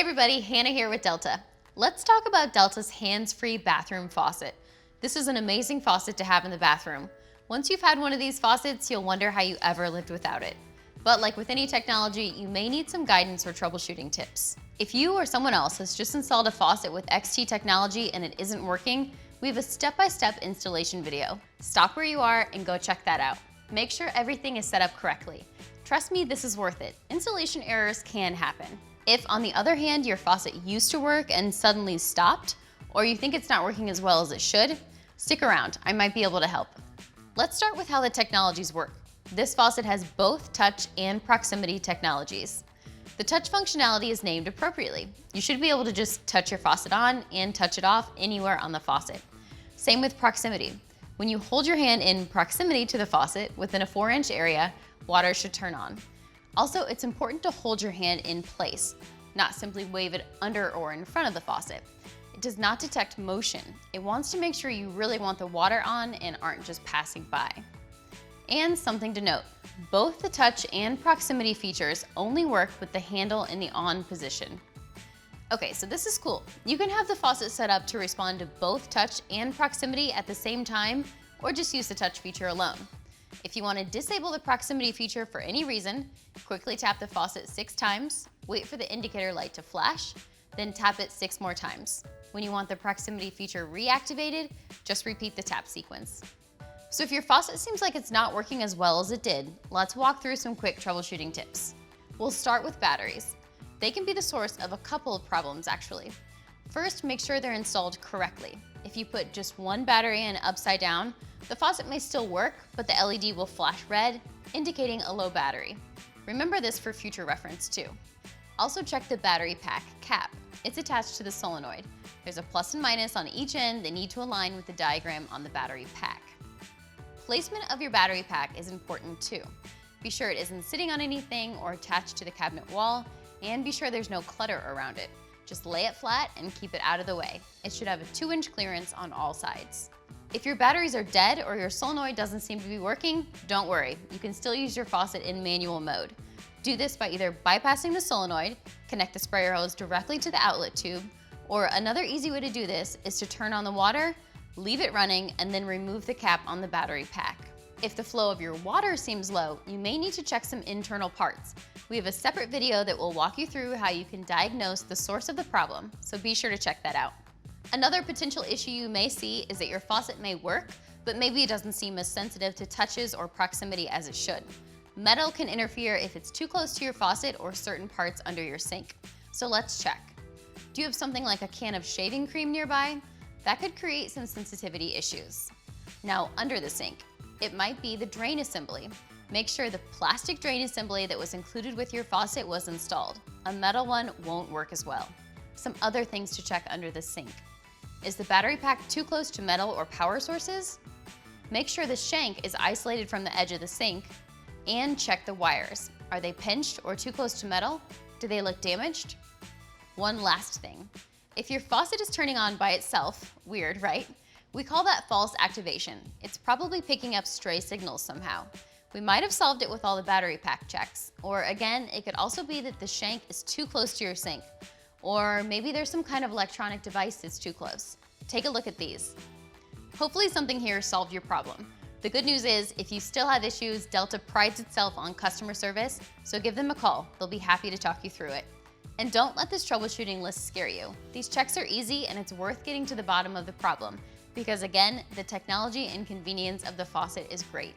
everybody, Hannah here with Delta. Let's talk about Delta's hands-free bathroom faucet. This is an amazing faucet to have in the bathroom. Once you've had one of these faucets, you'll wonder how you ever lived without it. But like with any technology, you may need some guidance or troubleshooting tips. If you or someone else has just installed a faucet with XT technology and it isn't working, we have a step-by-step installation video. Stop where you are and go check that out. Make sure everything is set up correctly. Trust me, this is worth it. Installation errors can happen. If, on the other hand, your faucet used to work and suddenly stopped, or you think it's not working as well as it should, stick around, I might be able to help. Let's start with how the technologies work. This faucet has both touch and proximity technologies. The touch functionality is named appropriately. You should be able to just touch your faucet on and touch it off anywhere on the faucet. Same with proximity. When you hold your hand in proximity to the faucet within a 4-inch area, water should turn on. Also, it's important to hold your hand in place, not simply wave it under or in front of the faucet. It does not detect motion. It wants to make sure you really want the water on and aren't just passing by. And something to note, both the touch and proximity features only work with the handle in the on position. Okay, so this is cool. You can have the faucet set up to respond to both touch and proximity at the same time, or just use the touch feature alone. If you want to disable the proximity feature for any reason, quickly tap the faucet 6 times, wait for the indicator light to flash, then tap it 6 more times. When you want the proximity feature reactivated, just repeat the tap sequence. So if your faucet seems like it's not working as well as it did, let's walk through some quick troubleshooting tips. We'll start with batteries. They can be the source of a couple of problems actually. First, make sure they're installed correctly. If you put just one battery in upside down, the faucet may still work, but the LED will flash red, indicating a low battery. Remember this for future reference too. Also check the battery pack cap. It's attached to the solenoid. There's a plus and minus on each end that need to align with the diagram on the battery pack. Placement of your battery pack is important too. Be sure it isn't sitting on anything or attached to the cabinet wall, and be sure there's no clutter around it. Just lay it flat and keep it out of the way. It should have a 2-inch clearance on all sides. If your batteries are dead or your solenoid doesn't seem to be working, don't worry. You can still use your faucet in manual mode. Do this by either bypassing the solenoid, connect the sprayer hose directly to the outlet tube, or another easy way to do this is to turn on the water, leave it running, and then remove the cap on the battery pack. If the flow of your water seems low, you may need to check some internal parts. We have a separate video that will walk you through how you can diagnose the source of the problem, so be sure to check that out. Another potential issue you may see is that your faucet may work, but maybe it doesn't seem as sensitive to touches or proximity as it should. Metal can interfere if it's too close to your faucet or certain parts under your sink. So let's check. Do you have something like a can of shaving cream nearby? That could create some sensitivity issues. Now, under the sink, it might be the drain assembly. Make sure the plastic drain assembly that was included with your faucet was installed. A metal one won't work as well. Some other things to check under the sink. Is the battery pack too close to metal or power sources? Make sure the shank is isolated from the edge of the sink, and check the wires. Are they pinched or too close to metal? Do they look damaged? One last thing. If your faucet is turning on by itself, weird, right? We call that false activation. It's probably picking up stray signals somehow. We might have solved it with all the battery pack checks. Or again, it could also be that the shank is too close to your sink. Or maybe there's some kind of electronic device that's too close. Take a look at these. Hopefully something here solved your problem. The good news is, if you still have issues, Delta prides itself on customer service, so give them a call. They'll be happy to talk you through it. And don't let this troubleshooting list scare you. These checks are easy and it's worth getting to the bottom of the problem, because again, the technology and convenience of the faucet is great.